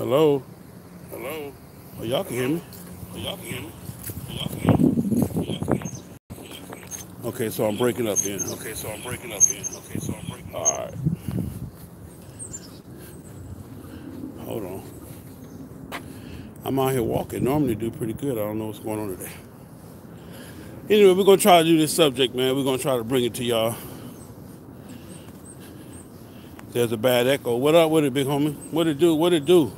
Hello? Hello? Oh, y'all can hear me? Oh, y'all can hear me? Y'all can hear me? Okay, so I'm breaking up then. Okay, so I'm breaking up here. Okay, so I'm breaking up. All right. Hold on. I'm out here walking. Normally do pretty good. I don't know what's going on today. Anyway, we're going to try to do this subject, man. We're going to try to bring it to y'all. There's a bad echo. What up with it, big homie? What it do? What it do?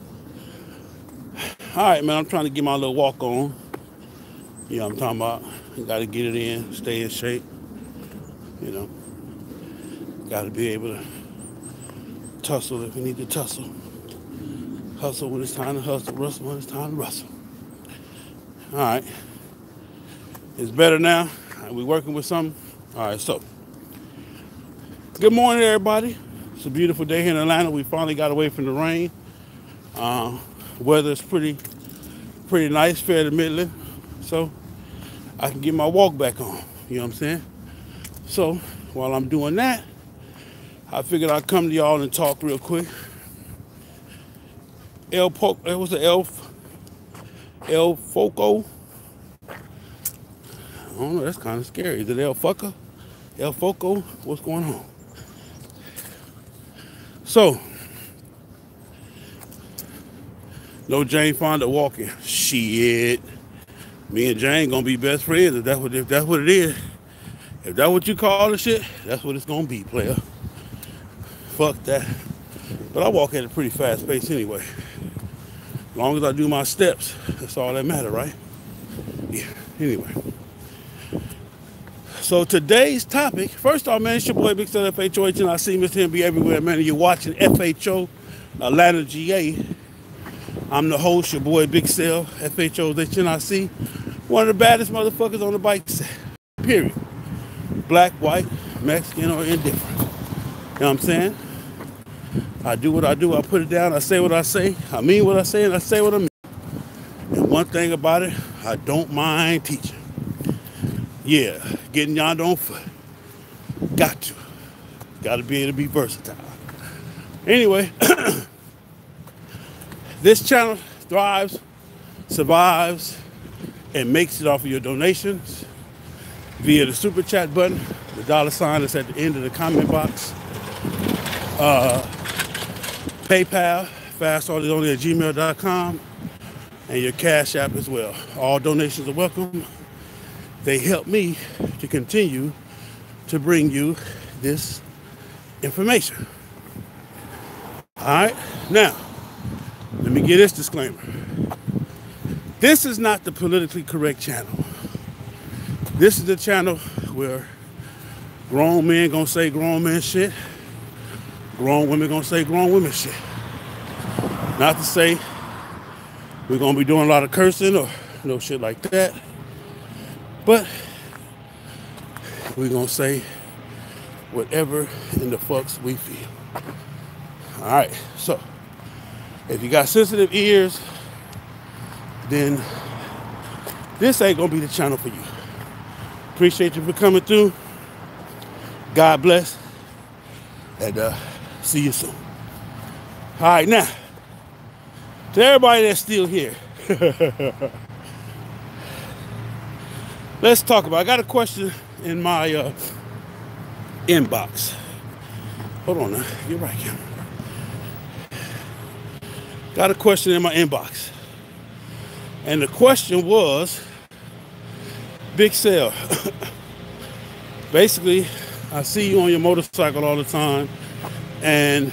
All right, man. I'm trying to get my little walk on. You know what I'm talking about? You got to get it in, stay in shape. You know, got to be able to tussle if we need to tussle. Hustle when it's time to hustle. Rustle when it's time to rustle. All right. It's better now. We working with something. All right, so good morning, everybody. It's a beautiful day here in Atlanta. We finally got away from the rain. Weather's pretty nice, fair to middling. So I can get my walk back on. You know what I'm saying? So while I'm doing that, I figured I'd come to y'all and talk real quick. El Foco. I don't know, that's kind of scary. Is it El Fucker? El Foco? What's going on? So, no Jane Fonda walking. Shit. Me and Jane gonna be best friends if that's what it is. If that's what you call the shit, that's what it's gonna be, player. Fuck that. But I walk at a pretty fast pace anyway. As long as I do my steps, that's all that matter, right? Yeah. Anyway. So today's topic, first off, man, it's your boy Big Son FHOH, and I see Mr. M be everywhere, man. And you're watching FHO Atlanta GA. I'm the host, your boy Big Cell, FHO HNIC. One of the baddest motherfuckers on the bike set. Period. Black, white, Mexican, or indifferent. You know what I'm saying? I do what I do, I put it down, I say what I say, I mean what I say, and I say what I mean. And one thing about it, I don't mind teaching. Yeah, getting yonder on foot. Got to. Got to be able to be versatile. Anyway, this channel thrives, survives, and makes it off of your donations via the super chat button, the $ that's at the end of the comment box, PayPal, fastordersonly@gmail.com, and your Cash App as well. All donations are welcome. They help me to continue to bring you this information. All right, now, let me get this disclaimer. This is not the politically correct channel. This is the channel where grown men gonna say grown men shit, grown women gonna say grown women shit. Not to say we're gonna be doing a lot of cursing or no shit like that, but we're gonna say whatever in the fucks we feel. All right, so if you got sensitive ears, then this ain't gonna be the channel for you. Appreciate you for coming through. God bless, and see you soon. All right, now, to everybody that's still here, let's talk about, I got a question in my inbox. Hold on now, you're right, Cameron. Got a question in my inbox. And the question was, Big Cell, basically, I see you on your motorcycle all the time, and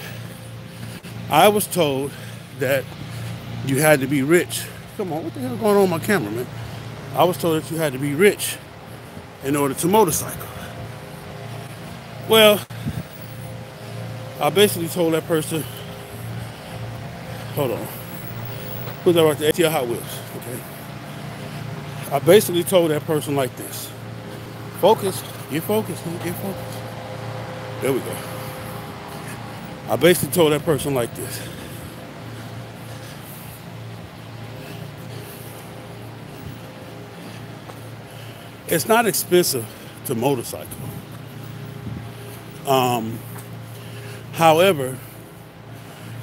I was told that you had to be rich. Come on, what the hell is going on with my camera, man? I was told that you had to be rich in order to motorcycle. Well, I basically told that person, hold on, who's that right there? ATL Hot Wheels, okay? I basically told that person like this. Focus, get focused, man, get focused. There we go. I basically told that person like this. It's not expensive to motorcycle. However,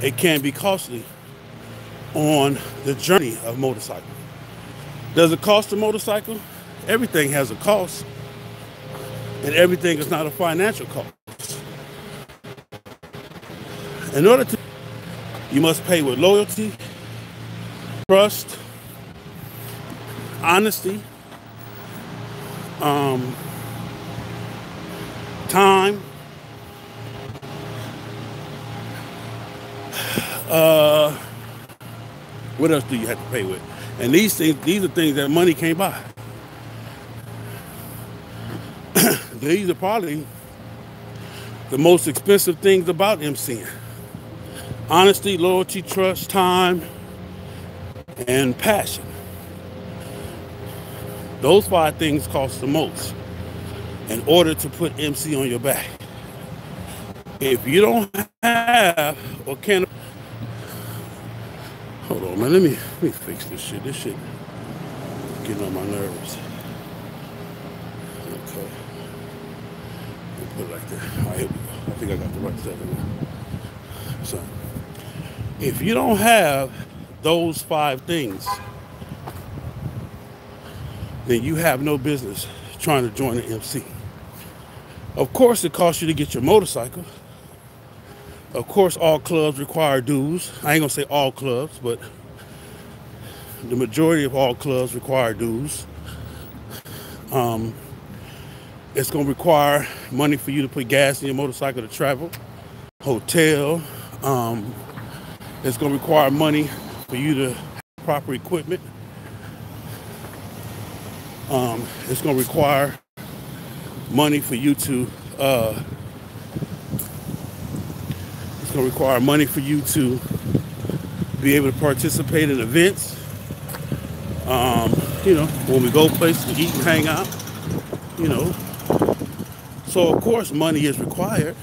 it can be costly on the journey of motorcycle. Does it cost a motorcycle? Everything has a cost, and everything is not a financial cost. In order to, you must pay with loyalty, trust, honesty, time, what else do you have to pay with? And these are things that money can't buy. These are probably the most expensive things about MCing. Honesty, loyalty, trust, time, and passion. Those 5 things cost the most in order to put MC on your back. If you don't have or can't, hold on, man. Let me fix this shit. This shit getting on my nerves. Okay, put it like that. All right, here we go. I think I got the right setting. So, if you don't have those 5 things, then you have no business trying to join the MC. Of course, it costs you to get your motorcycle. Of course, all clubs require dues. I ain't gonna say all clubs, but the majority of all clubs require dues. It's gonna require money for you to put gas in your motorcycle to travel, hotel. It's gonna require money for you to have proper equipment. It's gonna require money for you to be able to participate in events. When we go places to eat and hang out, So of course money is required,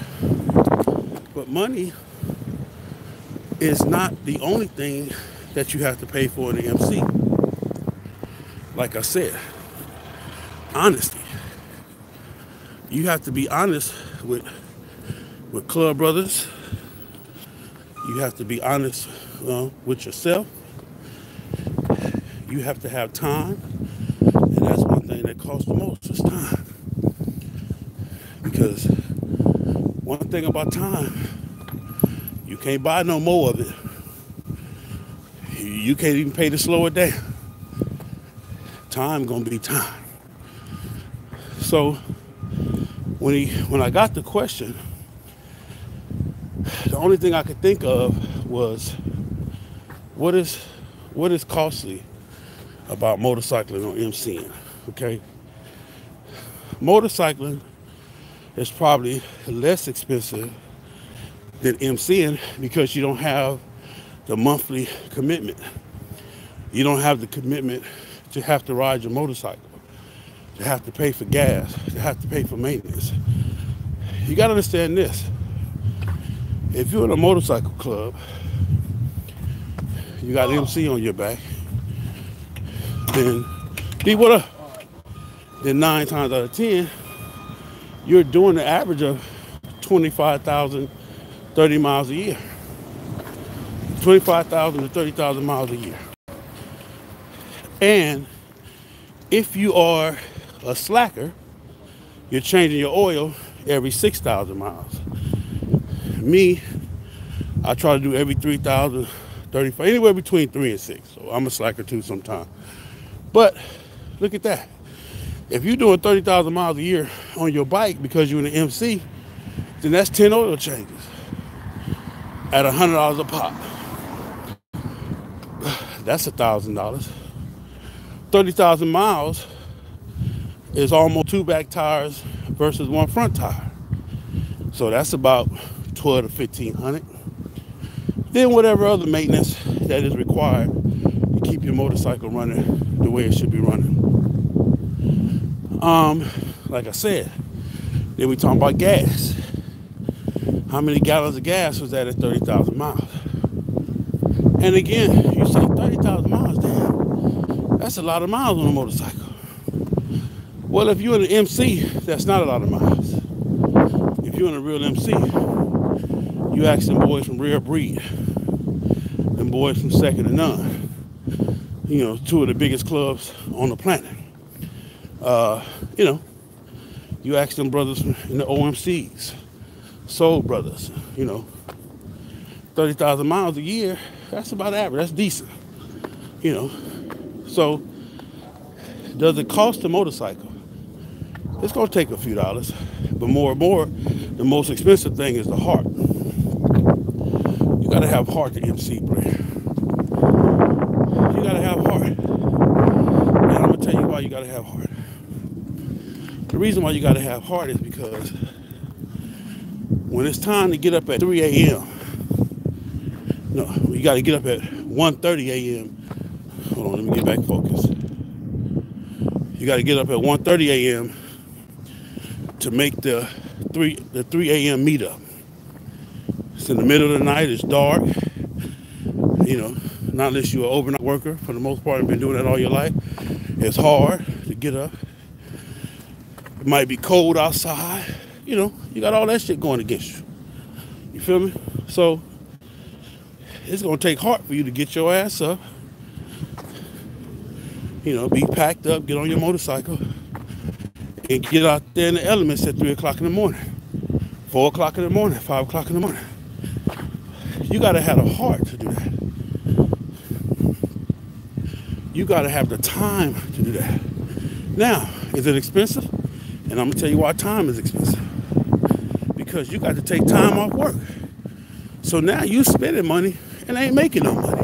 but money is not the only thing that you have to pay for in the MC. Like I said, honesty. You have to be honest with club brothers. You have to be honest with yourself. You have to have time, and that's one thing that costs the most is time. Because one thing about time, you can't buy no more of it. You can't even pay to slow it down. Time gonna be time. So when I got the question, the only thing I could think of was what is costly about motorcycling or MCing, okay? Motorcycling is probably less expensive than MCing because you don't have the monthly commitment. You don't have the commitment to have to ride your motorcycle, to have to pay for gas, to have to pay for maintenance. You gotta understand this. If you're in a motorcycle club, you got MC on your back, then what up? Then 9 times out of 10, you're doing the average of 25,000, 30 miles a year. 25,000 to 30,000 miles a year. And if you are a slacker, you're changing your oil every 6,000 miles. Me, I try to do every 3,000, 35, anywhere between 3 and 6. So I'm a slacker too sometimes. But look at that. If you're doing 30,000 miles a year on your bike because you're in the MC, then that's 10 oil changes at $100 a pop. That's $1,000. 30,000 miles is almost 2 back tires versus 1 front tire. So that's about 12 to 1,500. Then whatever other maintenance that is required to keep your motorcycle running the way it should be running. Like I said, then we talking about gas. How many gallons of gas was that at 30,000 miles? And again, you say 30,000 miles, damn, that's a lot of miles on a motorcycle. Well, if you're in an MC, that's not a lot of miles. If you're in a real MC, you ask them boys from Rare Breed. Them boys from Second to None. You know, two of the biggest clubs on the planet. You know, you ask them brothers in the OMCs, Soul Brothers, you know, 30,000 miles a year, that's about average, that's decent, you know. So, does it cost a motorcycle? It's gonna take a few dollars, but more and more, the most expensive thing is the heart. You gotta have heart to MC, bro. You gotta have heart. And I'm gonna tell you why you gotta have heart. The reason why you gotta have heart is because when it's time to get up at 3 a.m., no, you gotta get up at 1:30 a.m. Hold on, let me get back focused. You gotta get up at 1:30 a.m. to make the 3 a.m. meetup. It's in the middle of the night, it's dark. You know, not unless you're an overnight worker. For the most part, you've been doing that all your life. It's hard to get up. It might be cold outside. You know, you got all that shit going against you. You feel me? So, it's gonna take heart for you to get your ass up. You know, be packed up, get on your motorcycle, and get out there in the elements at 3 o'clock in the morning, 4 o'clock in the morning, 5 o'clock in the morning. You gotta have a heart to do that. You gotta have the time to do that. Now, is it expensive? And I'm gonna tell you why time is expensive. Because you got to take time off work. So now you spending money and ain't making no money.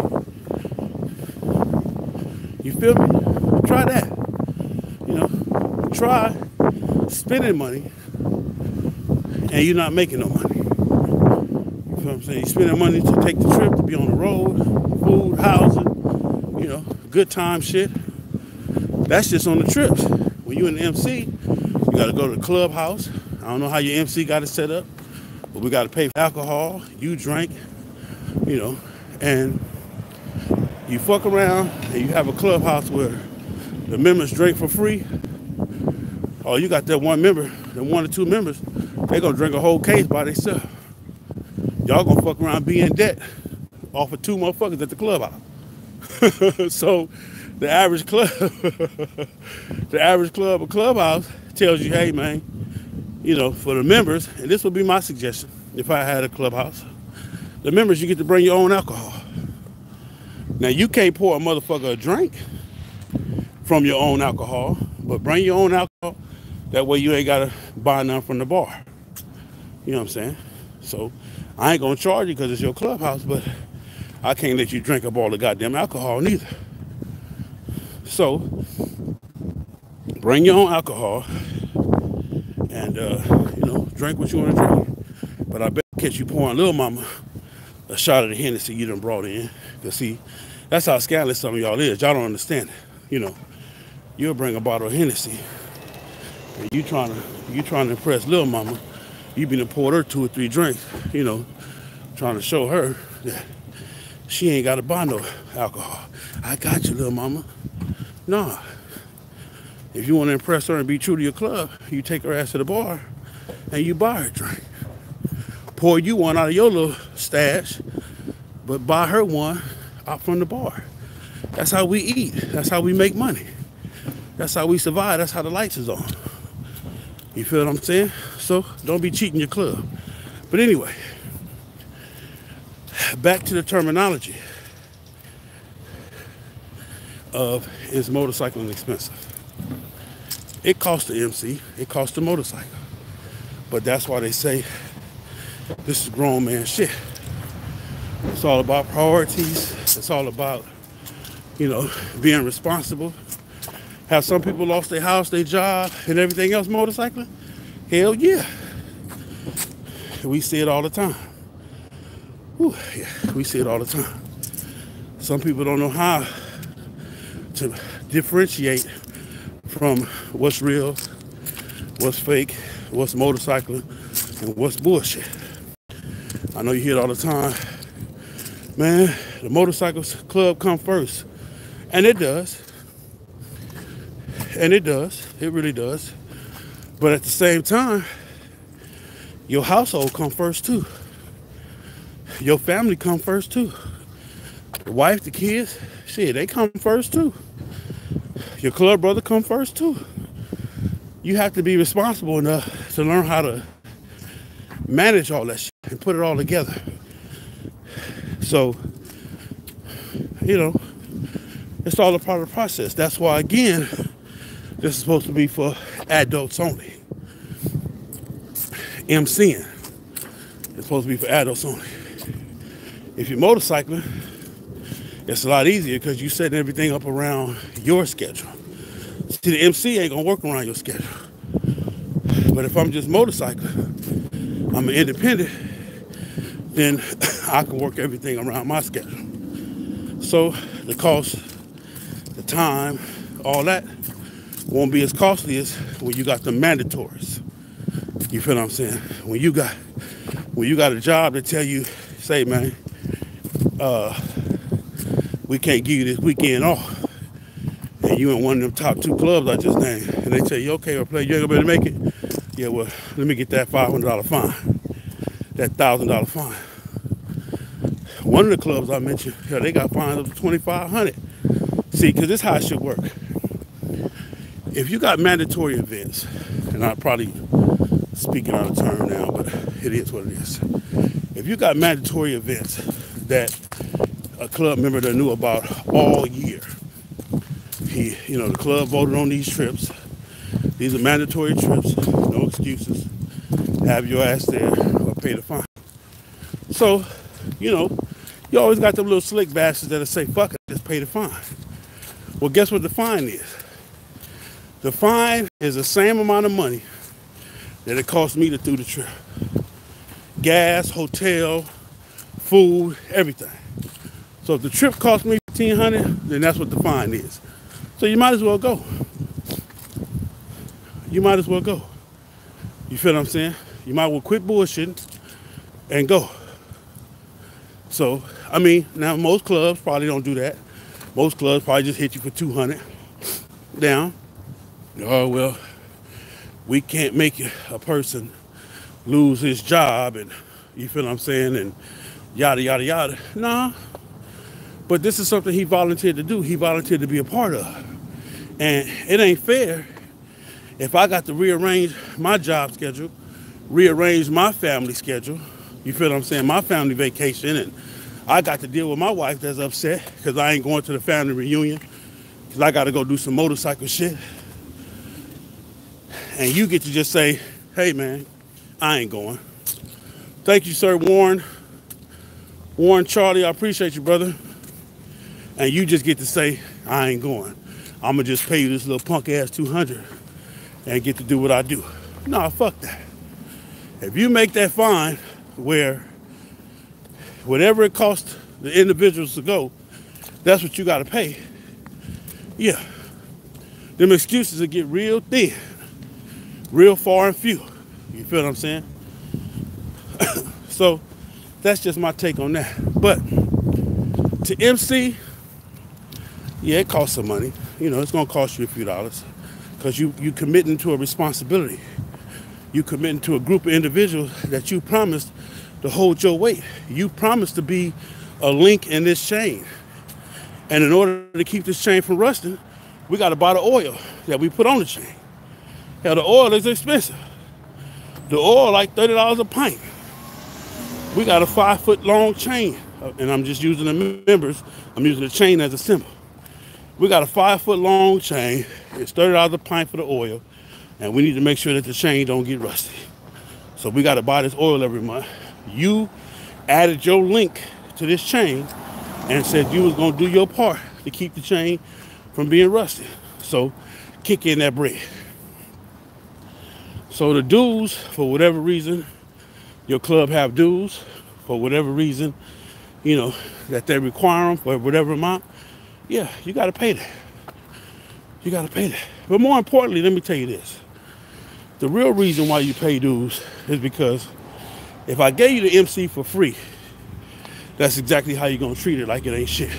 You feel me? Try that. You know, try spending money and you're not making no money. You feel what I'm saying? You're spending money to take the trip, to be on the road, food, housing, you know, good time shit. That's just on the trips. When you in the MC, you got to go to the Clubhouse. I don't know how your MC got it set up, but we got to pay for alcohol. You drink, you know, and you fuck around and you have a clubhouse where the members drink for free. Oh, you got that one member, the 1 or 2 members, they gonna drink a whole case by themselves. Y'all gonna fuck around, be in debt off of 2 motherfuckers at the clubhouse. So the average club, or clubhouse tells you, hey man, you know, for the members, and this would be my suggestion if I had a clubhouse, the members, you get to bring your own alcohol. Now you can't pour a motherfucker a drink from your own alcohol, but bring your own alcohol. That way you ain't gotta buy none from the bar. You know what I'm saying? So I ain't gonna charge you because it's your clubhouse, but I can't let you drink up all the goddamn alcohol neither. So bring your own alcohol and you know, drink what you want to drink. But I bet catch you pouring Lil Mama a shot of the Hennessy you done brought in. Cause see, that's how scandalous some of y'all is. Y'all don't understand it. You know, you'll bring a bottle of Hennessy and you trying to impress Lil Mama. You been to pour her 2 or 3 drinks, you know, trying to show her that she ain't got to buy no alcohol. I got you, Lil Mama. Nah. If you want to impress her and be true to your club, you take her ass to the bar and you buy her a drink. Pour you one out of your little stash, but buy her one out from the bar. That's how we eat. That's how we make money. That's how we survive. That's how the lights is on. You feel what I'm saying? So don't be cheating your club. But anyway, back to the terminology of is motorcycling expensive? It costs the MC, it costs the motorcycle. But that's why they say this is grown man shit. It's all about priorities. It's all about, you know, being responsible. Have some people lost their house, their job, and everything else motorcycling? Hell yeah. We see it all the time. Whew, yeah, we see it all the time. Some people don't know how to differentiate from what's real, what's fake, what's motorcycling, and what's bullshit. I know you hear it all the time. Man, the motorcycle club come first. And it does. And it does. It really does. But at the same time, your household come first too. Your family come first too. The wife, the kids, shit, they come first too. Your club brother come first too. You have to be responsible enough to learn how to manage all that shit and put it all together. So, you know, it's all a part of the process. That's why, again, this is supposed to be for adults only. MCing. It's supposed to be for adults only. If you're motorcycling, it's a lot easier because you're setting everything up around your schedule. See, the MC ain't gonna work around your schedule. But if I'm just motorcycling, I'm an independent, then I can work everything around my schedule. So the cost, the time, all that won't be as costly as when you got the mandatories. You feel what I'm saying? When you got a job that tell you, say, man, we can't give you this weekend off, and you in one of them top 2 clubs I just named, and they tell you, okay, well, play, you ain't gonna be able to make it. Yeah, well, let me get that $500 fine, that $1,000 fine. One of the clubs I mentioned, hell, they got fines up to $2,500. See, because this is how it should work. If you got mandatory events, and I'm probably speaking out of turn now, but it is what it is. If you got mandatory events that a club member that knew about all year, the club voted on these trips. These are mandatory trips, no excuses. Have your ass there or pay the fine. So, you always got them little slick bastards that'll say, fuck it, just pay the fine. Well, guess what the fine is? The fine is the same amount of money that it cost me to do the trip. Gas, hotel, food, everything. So if the trip cost me $1,500, then that's what the fine is. So you might as well go. You might as well go. You feel what I'm saying? You might as well quit bullshitting and go. So, I mean, now most clubs probably don't do that. Most clubs probably just hit you for $200 down. Oh, well, we can't make a person lose his job, and you feel what I'm saying, and yada, yada, yada. Nah, but this is something he volunteered to do. He volunteered to be a part of. And it ain't fair if I got to rearrange my job schedule, rearrange my family schedule, you feel what I'm saying, my family vacation, and I got to deal with my wife that's upset because I ain't going to the family reunion because I got to go do some motorcycle shit. And you get to just say, hey, man, I ain't going. Thank you, sir, Warren. Warren Charlie, I appreciate you, brother. And you just get to say, I ain't going. I'm going to just pay you this little punk-ass $200 and get to do what I do. Nah, fuck that. If you make that fine where whatever it costs the individuals to go, that's what you got to pay. Yeah. Them excuses will get real thin, real far and few. You feel what I'm saying? So that's just my take on that. But to MC, yeah, it costs some money. It's going to cost you a few dollars because you committing to a responsibility. You committing to a group of individuals that you promised to hold your weight. You promised to be a link in this chain. And in order to keep this chain from rusting, we got to buy the oil that we put on the chain. Hell, the oil is expensive. The oil like $30 a pint. We got a 5-foot long chain. And I'm just using the members. I'm using the chain as a symbol. We got a 5-foot long chain. It's $30 a pint for the oil. And we need to make sure that the chain don't get rusty. So we got to buy this oil every month. You added your link to this chain and said you was going to do your part to keep the chain from being rusty. So kick in that bread. So the dues, for whatever reason, your club have dues, for whatever reason, that they require them for whatever amount, yeah, you got to pay that. You got to pay that. But more importantly, let me tell you this. The real reason why you pay dues is because if I gave you the MC for free, that's exactly how you're going to treat it, like it ain't shit.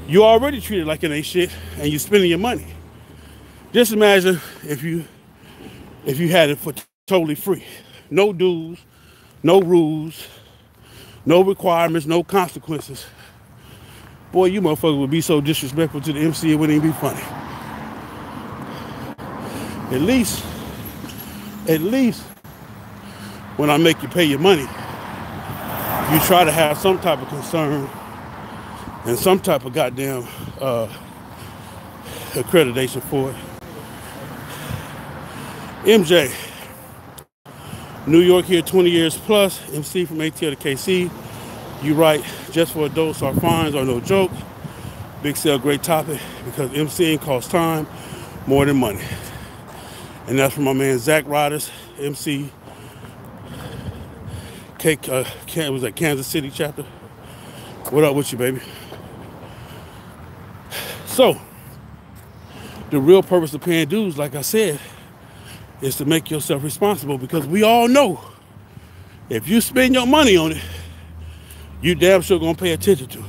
You already treat it like it ain't shit, and you're spending your money. Just imagine if you had it for totally free. No dues, no rules, no requirements, no consequences. boy, you motherfuckers would be so disrespectful to the MC, it wouldn't even be funny. At least, when I make you pay your money, you try to have some type of concern and some type of goddamn accreditation for it. MJ, New York here, 20 years plus, MC from ATL to KC. You write, just for adults, our fines are no joke. Big sale, great topic, because MCing costs time more than money. And that's from my man Zach Riders, MC, was that Kansas City chapter? What up with you, baby? So, the real purpose of paying dues, like I said, is to make yourself responsible, because we all know if you spend your money on it, you damn sure gonna pay attention to it.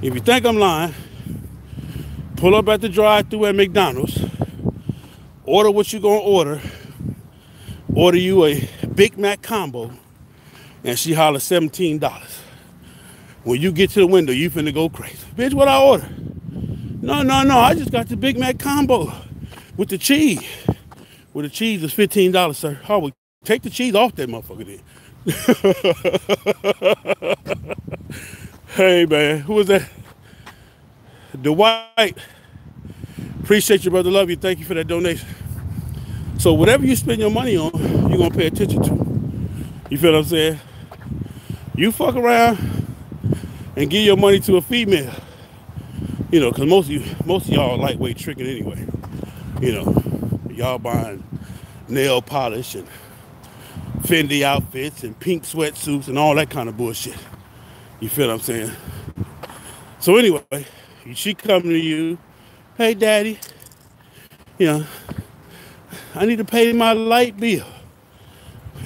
If you think I'm lying, pull up at the drive-thru at McDonald's, order what you gonna order you a Big Mac combo, and she hollers $17. When you get to the window, you finna go crazy. Bitch, what I order? No, I just got the Big Mac combo with the cheese. Well, the cheese is $15, sir. Oh, well, take the cheese off that motherfucker then. Hey, man, who was that? Dwight. Appreciate you, brother. Love you. Thank you for that donation. So whatever you spend your money on, you're going to pay attention to. You feel what I'm saying? You fuck around and give your money to a female. You know, because most of y'all are lightweight tricking anyway. You know, y'all buying nail polish and Fendi outfits and pink sweatsuits and all that kind of bullshit. You feel what I'm saying? So anyway, she coming to you, hey daddy, you know, I need to pay my light bill.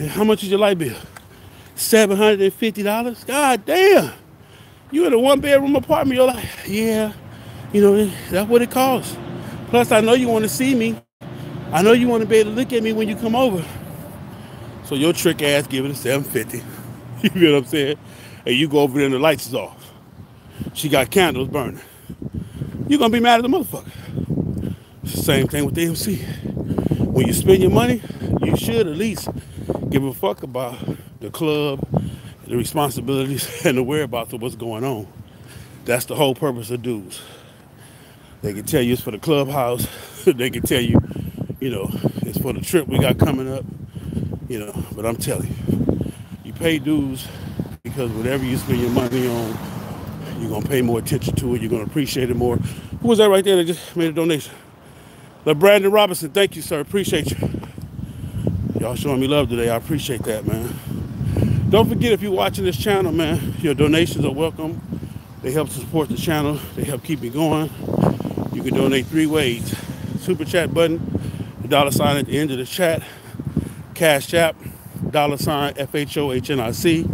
How much is your light bill? $750? God damn. You in a one-bedroom apartment, you're like, yeah, you know, that's what it costs. Plus, I know you want to see me. I know you want to be able to look at me when you come over. So your trick ass give it a $750. You feel what I'm saying? And you go over there and the lights is off. She got candles burning. You're going to be mad at the motherfucker. It's the same thing with the MC. When you spend your money, you should at least give a fuck about the club, the responsibilities, and the whereabouts of what's going on. That's the whole purpose of dues. They can tell you it's for the clubhouse. They can tell you, you know, it's for the trip we got coming up. You know, but I'm telling you, you pay dues because whatever you spend your money on, you're going to pay more attention to it. You're going to appreciate it more. Who was that right there that just made a donation? Brandon Robinson, thank you, sir. Appreciate you. Y'all showing me love today. I appreciate that, man. Don't forget, if you're watching this channel, man, your donations are welcome. They help to support the channel. They help keep me going. You can donate 3 ways. Super chat button, the $ at the end of the chat. Cash App, $FHOHNIC,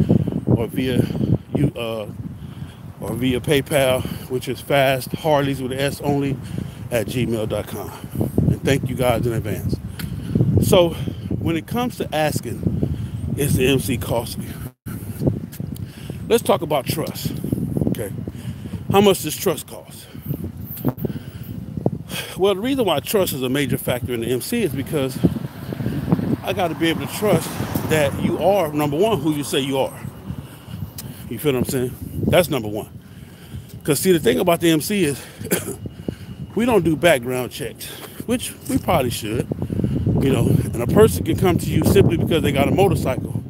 or via PayPal, which is Fast Harleys with an S only at gmail.com. And thank you guys in advance. So when it comes to asking, is the MC costly? Let's talk about trust. Okay, how much does trust cost? Well, the reason why trust is a major factor in the MC is because I got to be able to trust that you are, number one, who you say you are. You feel what I'm saying? That's number one. Because, see, the thing about the MC is we don't do background checks, which we probably should. You know, and a person can come to you simply because they got a motorcycle.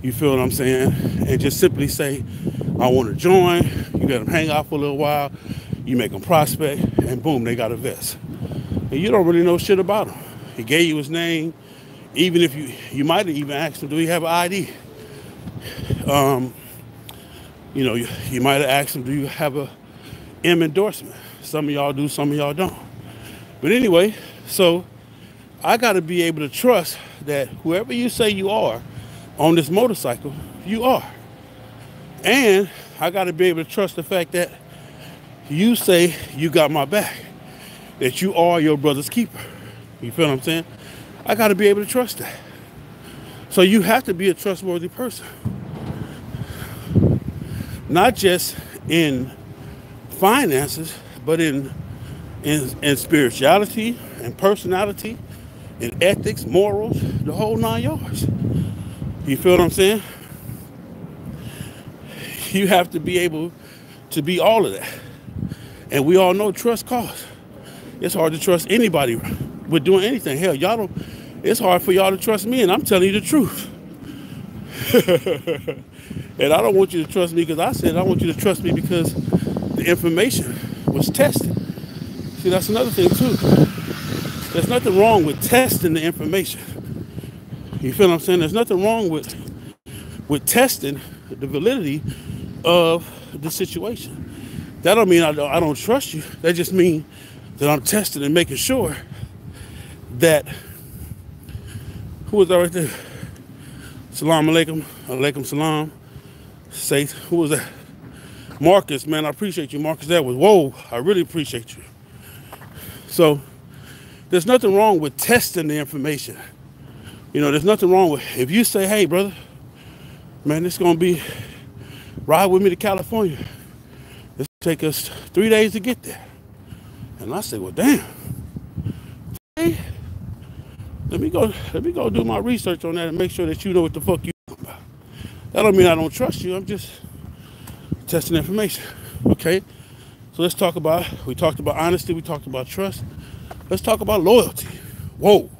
You feel what I'm saying? And just simply say, I want to join. You let them hang out for a little while. You make them prospect, and boom, they got a vest. And you don't really know shit about him. He gave you his name. Even if you might have even asked him, do he have an ID? You know, you might have asked him, do you have a M endorsement? Some of y'all do, some of y'all don't. But anyway, so I got to be able to trust that whoever you say you are on this motorcycle, you are. And I got to be able to trust the fact that you say you got my back, that you are your brother's keeper. You feel what I'm saying? I got to be able to trust that. So you have to be a trustworthy person. Not just in finances, but in spirituality and personality, in ethics, morals, the whole 9 yards. You feel what I'm saying? You have to be able to be all of that. And we all know trust costs. It's hard to trust anybody with doing anything. Hell, y'all don't, it's hard for y'all to trust me, and I'm telling you the truth. And I don't want you to trust me because I said I want you to trust me because the information was tested. See, that's another thing too. There's nothing wrong with testing the information. You feel what I'm saying? There's nothing wrong with testing the validity of the situation. That don't mean I don't trust you. That just means that I'm testing and making sure that, who was that right there? Salam alaikum, alaikum salam. Say, who was that? Marcus, man, I appreciate you, Marcus. That was, whoa, I really appreciate you. So, there's nothing wrong with testing the information. You know, there's nothing wrong with, if you say, hey, brother, man, it's going to be, ride with me to California. It's going to take us 3 days to get there. And I say, well, damn. Hey, let me go do my research on that and make sure that you know what the fuck you talking about. That don't mean I don't trust you. I'm just testing information. Okay? So let's talk about, we talked about honesty, we talked about trust. Let's talk about loyalty. Whoa.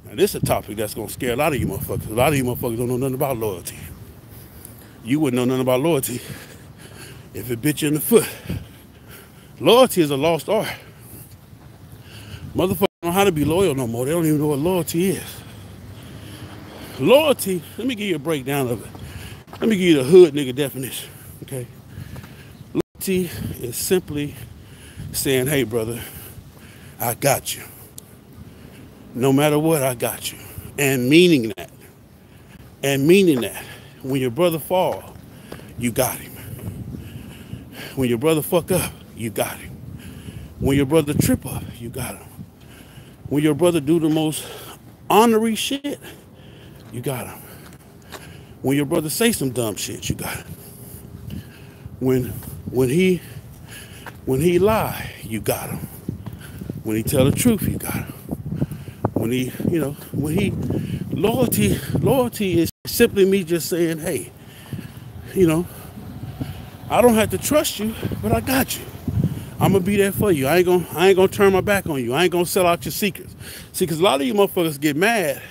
Now this is a topic that's gonna scare a lot of you motherfuckers. A lot of you motherfuckers don't know nothing about loyalty. You wouldn't know nothing about loyalty if it bit you in the foot. Loyalty is a lost art. Motherfuckers don't know how to be loyal no more. They don't even know what loyalty is. Loyalty, let me give you a breakdown of it. Let me give you the hood nigga definition, okay? Loyalty is simply saying, hey, brother, I got you. No matter what, I got you. And meaning that. And meaning that. When your brother fall, you got him. When your brother fuck up, you got him. When your brother trip up, you got him. When your brother do the most honorary shit, you got him. When your brother say some dumb shit, you got him. When he lie, you got him. When he tell the truth, you got him. When he, loyalty is simply me just saying, hey, I don't have to trust you, but I got you. I'm gonna be there for you. I ain't gonna turn my back on you. I ain't gonna sell out your secrets. See, because a lot of you motherfuckers get mad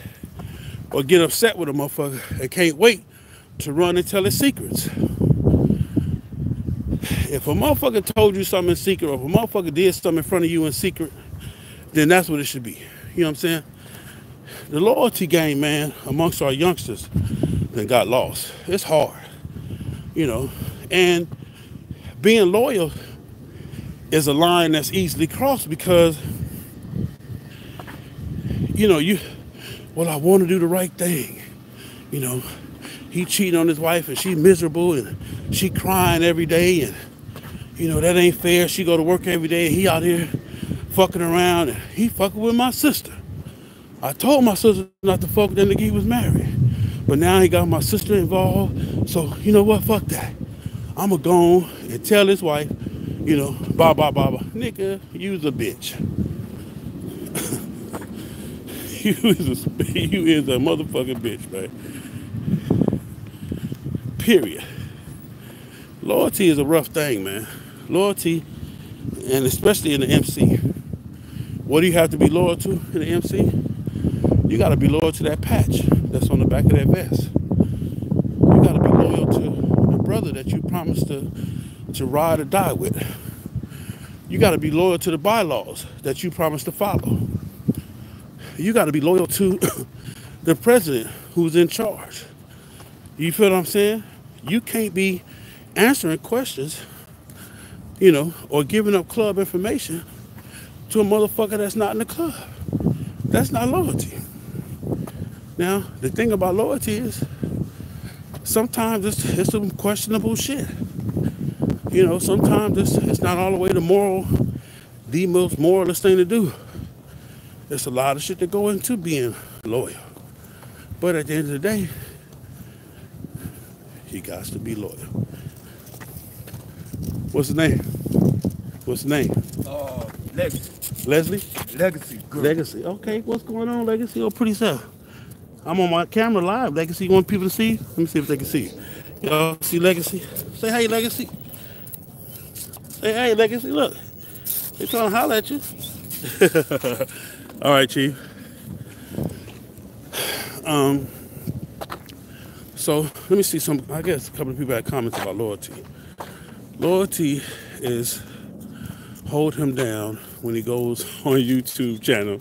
or get upset with a motherfucker and can't wait to run and tell his secrets. If a motherfucker told you something in secret, or if a motherfucker did something in front of you in secret, then that's what it should be. You know what I'm saying? The loyalty game, man, amongst our youngsters that got lost. It's hard, and being loyal is a line that's easily crossed because, I want to do the right thing. He cheating on his wife and she miserable and she crying every day and, that ain't fair. She go to work every day and he out here fucking around and he fucking with my sister. I told my sister not to fuck with that nigga he was married. But now he got my sister involved. So, you know what? Fuck that. I'm going to go on and tell his wife, blah, blah, blah, blah. Nigga, you's a bitch. you is a motherfucking bitch, man. Period. Loyalty is a rough thing, man. Loyalty, and especially in the MC. What do you have to be loyal to in the MC? You got to be loyal to that patch that's on the back of that vest. You got to be loyal to the brother that you promised to ride or die with. You got to be loyal to the bylaws that you promised to follow. You got to be loyal to the president who's in charge. You feel what I'm saying? You can't be answering questions, or giving up club information to a motherfucker that's not in the club. That's not loyalty. Now, the thing about loyalty is sometimes it's some questionable shit. Sometimes it's not all the way the most moralist thing to do. There's a lot of shit that go into being loyal. But at the end of the day, you got to be loyal. What's his name? What's the name? Legacy. Leslie? Legacy girl. Legacy. Okay, what's going on, Legacy? Oh, pretty self. I'm on my camera live, Legacy. You want people to see? Let me see if they can see. Y'all see Legacy? Say hey, Legacy. Say hey, Legacy. Look, they trying to holler at you. All right, Chief. So let me see some. I guess a couple of people had comments about loyalty. Loyalty is hold him down when he goes on a YouTube channel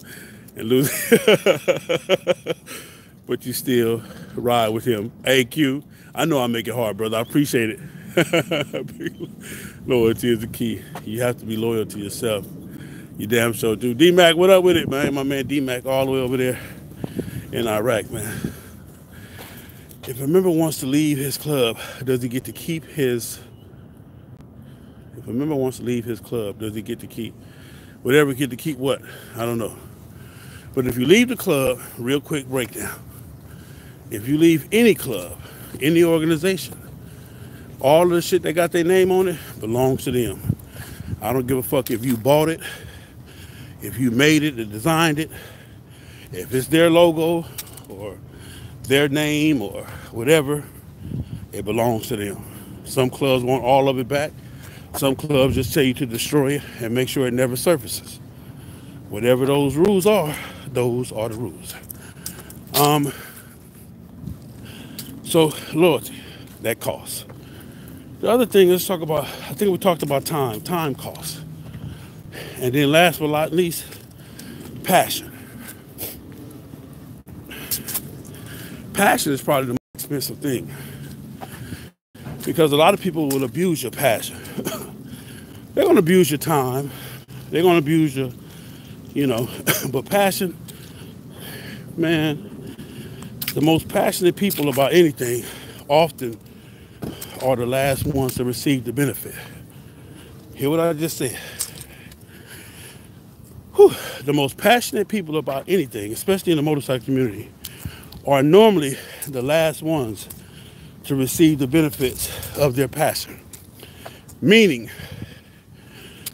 and lose, but you still ride with him. Hey, Q, I know I make it hard, brother. I appreciate it. Loyalty is the key. You have to be loyal to yourself. You damn sure do. D-Mac, what up with it, man? My man D-Mac all the way over there in Iraq, man. If a member wants to leave his club, does he get to keep his... If a member wants to leave his club, does he get to keep... Whatever, get to keep what? I don't know. But if you leave the club, real quick breakdown. If you leave any club, any organization, all of the shit that got their name on it belongs to them. I don't give a fuck if you bought it, if you made it or designed it, if it's their logo or their name or whatever, it belongs to them. Some clubs want all of it back. Some clubs just tell you to destroy it and make sure it never surfaces. Whatever those rules are the rules. So loyalty, that costs. The other thing is talk about, I think we talked about time costs. And then last but not least, passion. Passion is probably the most expensive thing because a lot of people will abuse your passion. They're going to abuse your time. They're going to abuse your, but passion, man, the most passionate people about anything often are the last ones to receive the benefit. Hear what I just said? Whew. The most passionate people about anything, especially in the motorcycle community, are normally the last ones to receive the benefits of their passion. Meaning,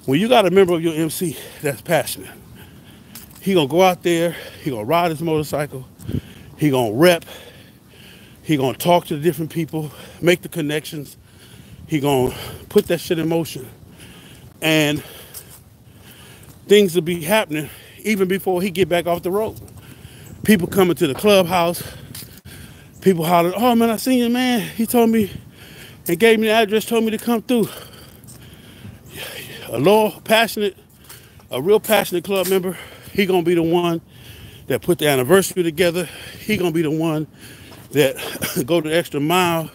when you got a member of your MC that's passionate, he gonna go out there, he gonna ride his motorcycle, he gonna rep, he gonna talk to the different people, make the connections, he gonna put that shit in motion, and things will be happening even before he get back off the road. People coming to the clubhouse, people hollering, oh man, I seen you, man. He told me and gave me the address, told me to come through. A real passionate club member, he gonna be the one that put the anniversary together. He gonna be the one that go the extra mile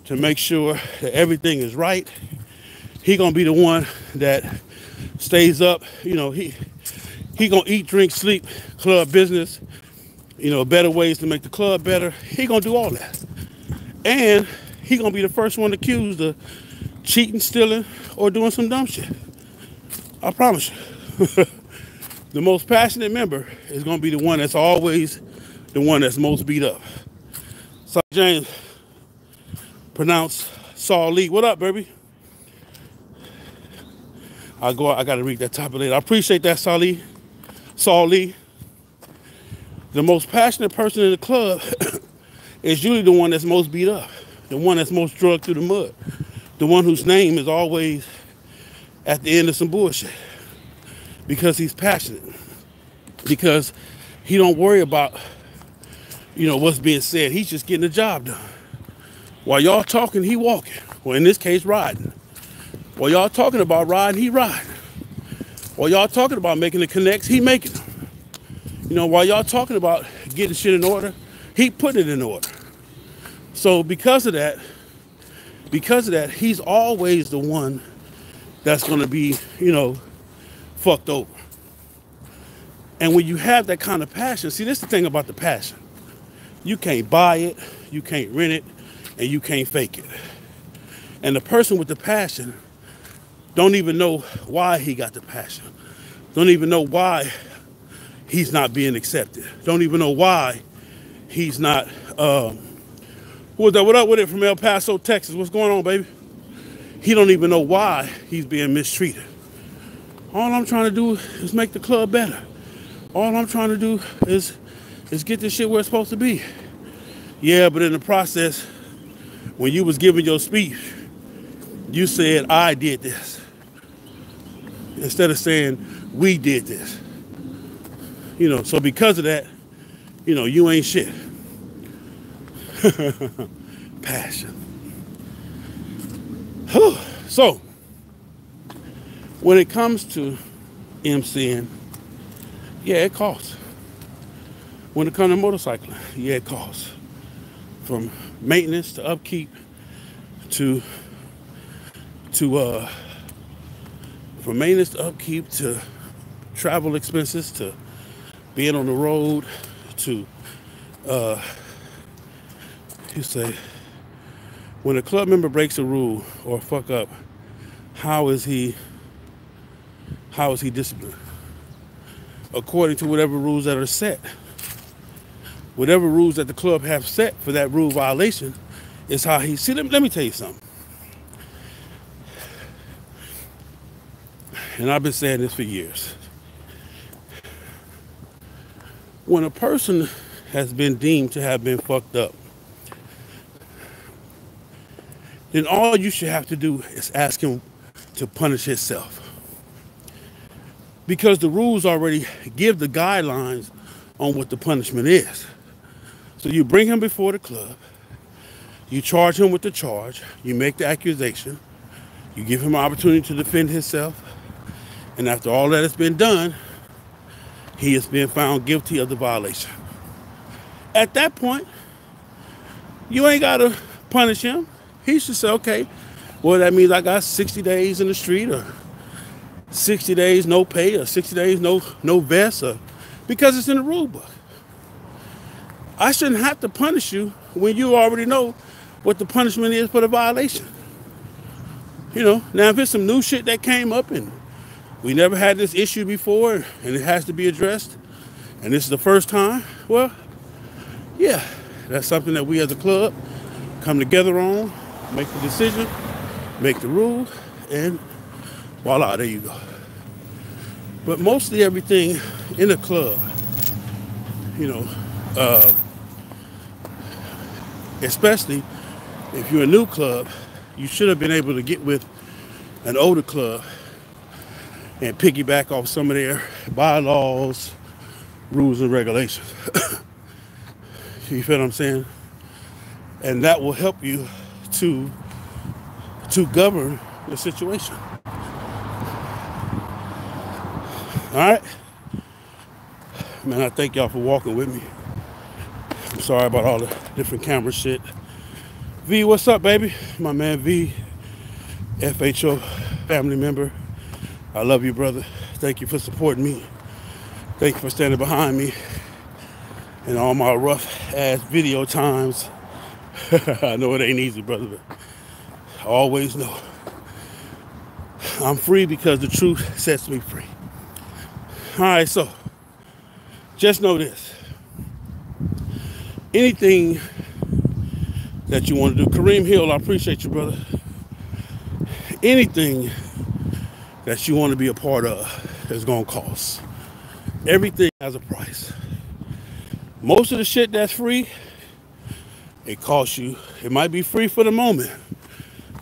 to make sure that everything is right. He gonna be the one that stays up, he gonna eat, drink, sleep, club business, better ways to make the club better. He gonna do all that. And he gonna be the first one accused of cheating, stealing, or doing some dumb shit. I promise you. The most passionate member is gonna be the one that's always the one that's most beat up. So James, pronounced Saul Lee. What up, baby? I gotta read that topic later. I appreciate that, Saul Lee. Saul Lee. The most passionate person in the club is usually the one that's most beat up, the one that's most drugged through the mud, the one whose name is always at the end of some bullshit, because he's passionate, because he don't worry about, what's being said. He's just getting the job done. While y'all talking, he walking. Well, in this case, riding. While y'all talking about riding, he riding. While y'all talking about making the connects, he making them. While y'all talking about getting shit in order, he putting it in order. So because of that, he's always the one that's going to be, fucked over. And when you have that kind of passion, see, this is the thing about the passion. You can't buy it, you can't rent it, and you can't fake it. And the person with the passion don't even know why he got the passion. Don't even know why he's not being accepted. Don't even know why he's not, what up with it from El Paso, Texas? What's going on, baby? He don't even know why he's being mistreated. All I'm trying to do is make the club better. All I'm trying to do is get this shit where it's supposed to be. Yeah, but in the process, when you was giving your speech, you said, I did this. Instead of saying, we did this. So because of that, you ain't shit. Passion. So, when it comes to MCing, yeah, it costs. When it comes to motorcycling, yeah, it costs. From maintenance to upkeep to from maintenance to upkeep to travel expenses to being on the road to you say when a club member breaks a rule or fuck up, how is he disciplined? According to whatever rules that are set. Whatever rules that the club have set for that rule violation is how he... See, let me tell you something. And I've been saying this for years. When a person has been deemed to have been fucked up, then all you should have to do is ask him to punish himself. Because the rules already give the guidelines on what the punishment is. So you bring him before the club, you charge him with the charge, you make the accusation, you give him an opportunity to defend himself, and after all that has been done, he has been found guilty of the violation. At that point, you ain't gotta punish him. He should say, okay, well, that means I got 60 days in the street, or 60 days no pay, or 60 days no vest, because it's in the rule book. I shouldn't have to punish you when you already know what the punishment is for the violation. Now if it's some new shit that came up and we never had this issue before and it has to be addressed, and this is the first time, well, yeah, that's something that we as a club come together on, make the decision, make the rules, and voila, there you go. But mostly everything in a club, especially if you're a new club, you should have been able to get with an older club and piggyback off some of their bylaws, rules, and regulations. You feel what I'm saying? And that will help you to govern the situation. All right? Man, I thank y'all for walking with me. I'm sorry about all the different camera shit. V, what's up, baby? My man V, FHO family member. I love you, brother. Thank you for supporting me. Thank you for standing behind me in all my rough ass video times. I know it ain't easy, brother, but I always know I'm free because the truth sets me free. All right, so just know this. Anything that you want to do, Kareem Hill, I appreciate you, brother. Anything that you want to be a part of is going to cost. Everything has a price. Most of the shit that's free, it costs you. It might be free for the moment,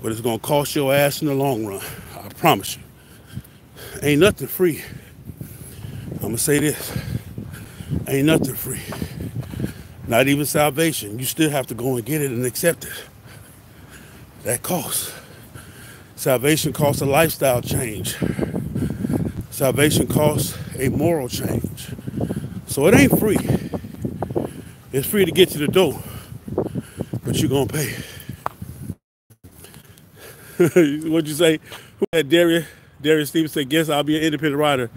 but it's going to cost your ass in the long run. I promise you. Ain't nothing free. I'm going to say this. Ain't nothing free. Not even salvation. You still have to go and get it and accept it. That costs. Salvation costs a lifestyle change. Salvation costs a moral change. So it ain't free. It's free to get to the door, but you're going to pay. What'd you say? Who had Darius Stevens said, guess I'll be an independent rider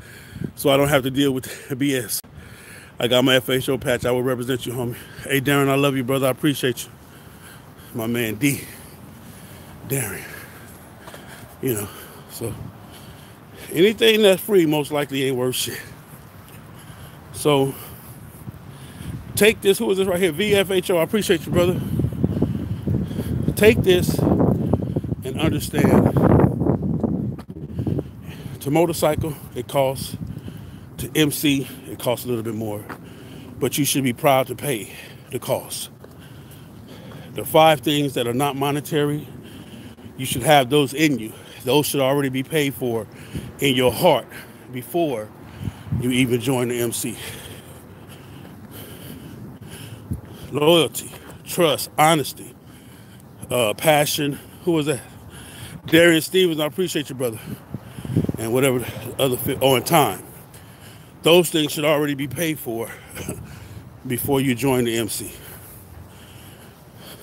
so I don't have to deal with BS. I got my FHO patch. I will represent you, homie. Hey, Darren, I love you, brother. I appreciate you. My man, D. Darren. So anything that's free most likely ain't worth shit. So take this. Who is this right here? VFHO. I appreciate you, brother. Take this and understand. To motorcycle, it costs. To MC, it costs a little bit more. But you should be proud to pay the cost. The 5 things that are not monetary, you should have those in you. Those should already be paid for in your heart before you even join the MC. Loyalty, trust, honesty, passion. Who was that? Darius Stevens, I appreciate you, brother. And whatever the other in time. Those things should already be paid for before you join the MC.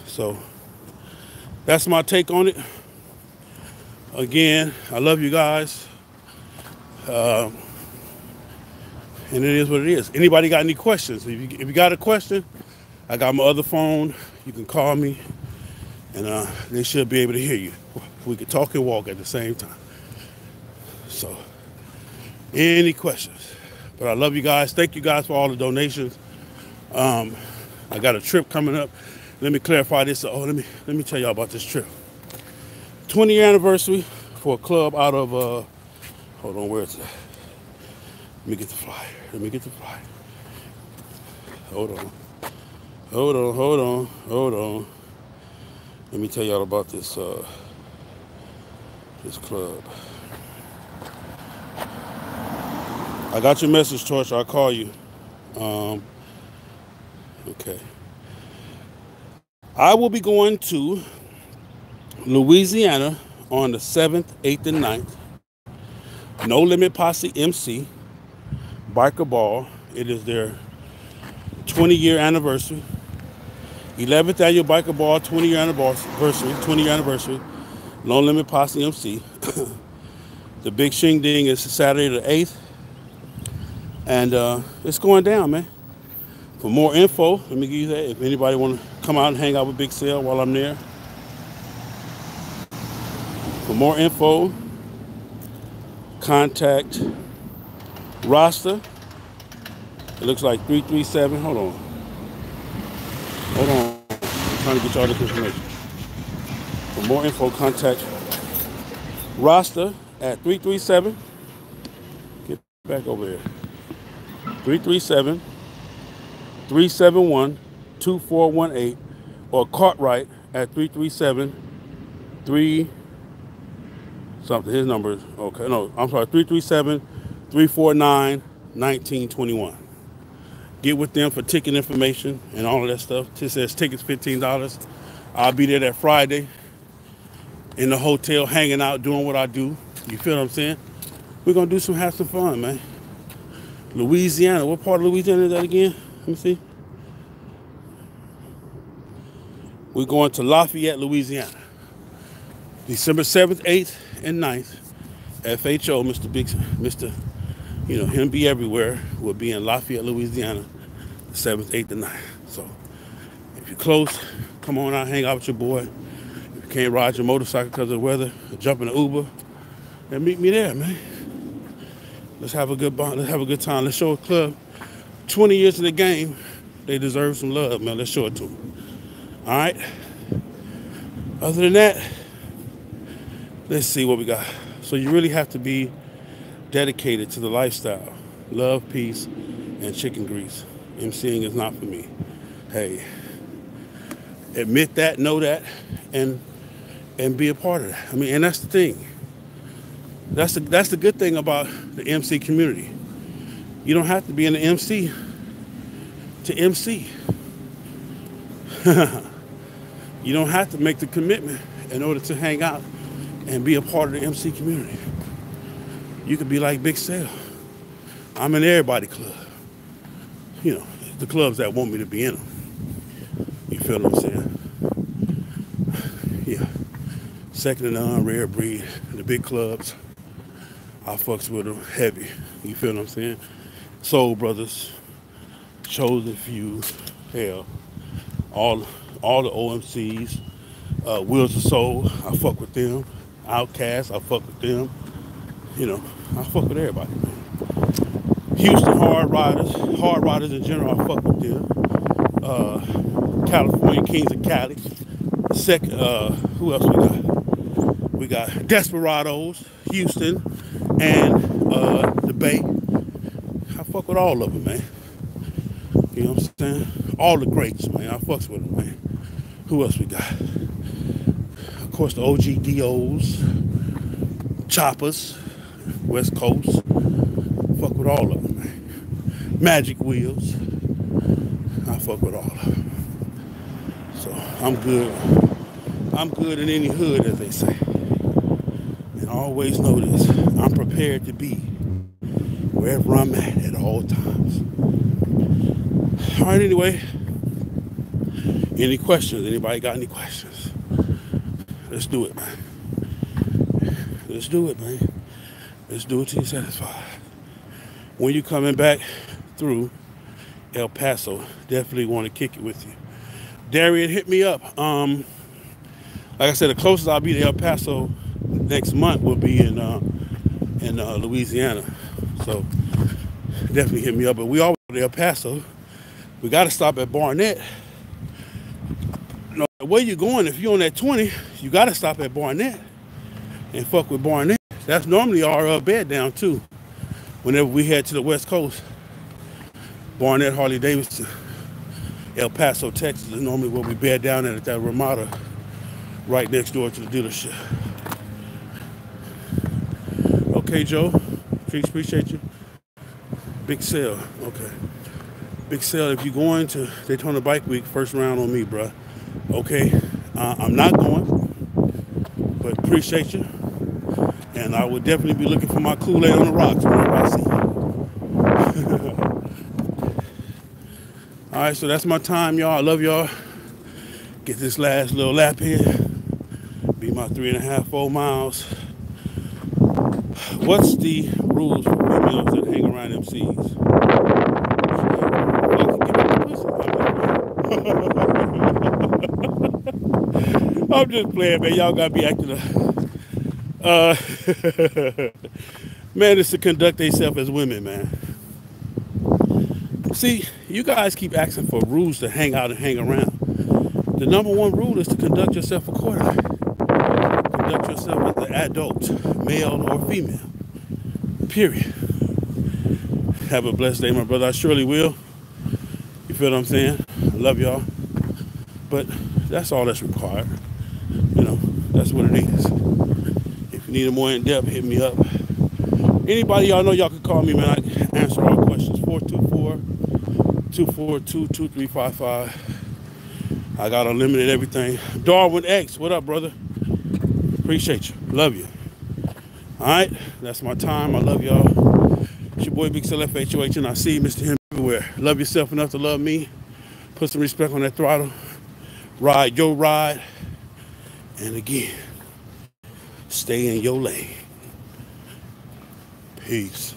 So that's my take on it. Again, I love you guys. And it is what it is. Anybody got any questions? If you got a question, I got my other phone. You can call me, and they should be able to hear you. We can talk and walk at the same time. So, any questions? But I love you guys. Thank you guys for all the donations. I got a trip coming up. Let me clarify this. Oh, let me tell y'all about this trip. 20-year anniversary for a club out of hold on, where is it? Let me get the flyer. Hold on. Let me tell y'all about this this club. I got your message, Torch. I'll call you. Okay. I will be going to Louisiana on the 7th, 8th, and 9th. No Limit Posse MC, Biker Ball. It is their 20-year anniversary. 11th annual Biker Ball, 20-year anniversary. No Limit Posse MC. The big shing ding is Saturday the 8th. And it's going down, man. For more info, let me give you that. If anybody want to come out and hang out with Big Sale while I'm there. For more info, contact Rasta. It looks like 337. Hold on. I'm trying to get y'all this information. For more info, contact Rasta at 337. Get back over there. 337-371-2418 or Cartwright at 337-3 something. His number is okay. No, I'm sorry. 337-349-1921. Get with them for ticket information and all of that stuff. It says tickets $15. I'll be there that Friday in the hotel, hanging out, doing what I do. You feel what I'm saying? We're gonna have some fun, man. Louisiana. What part of Louisiana is that again? Let me see. We're going to Lafayette, Louisiana. December 7th, 8th, and 9th. FHO, Mr. Him be everywhere, will be in Lafayette, Louisiana, the 7th, 8th, and 9th. So, if you're close, come on out, hang out with your boy. If you can't ride your motorcycle because of the weather, jump in an Uber, and meet me there, man. Let's have a good time. Let's show a club 20 years in the game. They deserve some love, man. Let's show it to them. All right? Other than that, let's see what we got. So you really have to be dedicated to the lifestyle. Love, peace, and chicken grease. MCing is not for me. Hey, admit that, know that, and be a part of that. I mean, and that's the thing. That's the good thing about the MC community. You don't have to be in the MC to MC. You don't have to make the commitment in order to hang out and be a part of the MC community. You could be like Big Sale. I'm in everybody club. The clubs that want me to be in them. You feel what I'm saying? Yeah. Second and none, rare breed, the big clubs. I fucks with them heavy. You feel what I'm saying? Soul Brothers, Chosen Few, hell, all the OMCs, Wheels of Soul, I fuck with them. Outcast, I fuck with them. I fuck with everybody, man. Houston Hard Riders in general, I fuck with them. California Kings of Cali. Who else we got? We got Desperados, Houston, and the Bay. I fuck with all of them, man. You know what I'm saying? All the greats, man. I fucks with them, man. Who else we got? Of course, the OG DOs, Choppers, West Coast. Fuck with all of them, man. Magic Wheels. I fuck with all of them. So I'm good. I'm good in any hood, as they say. And I always know this. I'm prepared to be wherever I'm at all times. All right, anyway. Any questions? Anybody got any questions? Let's do it, man. Let's do it, man. Let's do it till you're satisfied. When you coming back through El Paso, definitely want to kick it with you. Darian, hit me up. Like I said, the closest I'll be to El Paso next month will be in Louisiana. So definitely hit me up. But we always go to El Paso. We got to stop at Barnett. You know, where you going, if you're on that 20, you got to stop at Barnett and fuck with Barnett. That's normally our bed down too. Whenever we head to the West Coast, Barnett, Harley Davidson, El Paso, Texas is normally where we bed down at that Ramada right next door to the dealership. Okay, Joe. Please appreciate you. Big sale. Okay. Big sale. If you're going to Daytona Bike Week, first round on me, bruh. Okay. I'm not going, but appreciate you. And I will definitely be looking for my Kool-Aid on the rocks whenever I see you. All right, so that's my time, y'all. I love y'all. Get this last little lap here. Be my 3.5, 4 miles. What's the rules for females that hang around MCs? I'm just playing, man. Y'all gotta be acting man, it's to conduct themselves as women, man. See, you guys keep asking for rules to hang out and hang around. The number one rule is to conduct yourself accordingly. Conduct yourself as an adult, male or female. Period. Have a blessed day, my brother. I surely will. You feel what I'm saying? I love y'all. But that's all that's required. You know, that's what it is. If you need a more in-depth, hit me up. Anybody y'all know, y'all can call me, man. I can answer all questions. 424-242-2355. I got unlimited everything. Darwin X, what up, brother? Appreciate you. Love you. All right, that's my time. I love y'all. It's your boy Big Cell FHOH, and I see you, Mr. Him everywhere. Love yourself enough to love me. Put some respect on that throttle. Ride your ride. And again, stay in your lane. Peace.